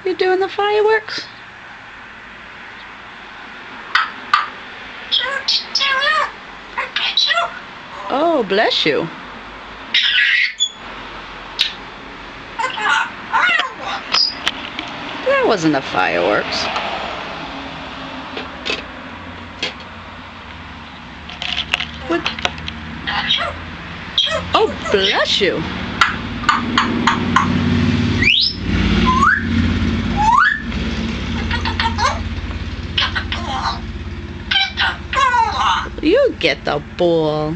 You doing the fireworks? Oh, bless you. That wasn't the fireworks. What? Oh, bless you. You get the ball.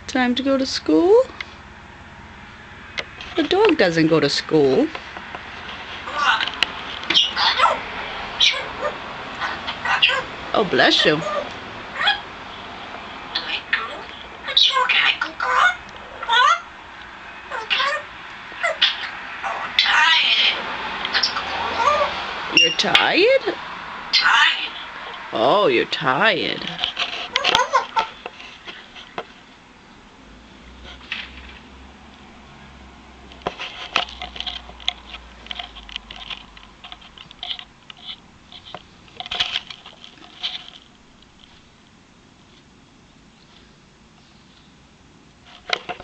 Time to go to school? The dog doesn't go to school. Oh, bless you. You're tired? Tired. Oh, you're tired.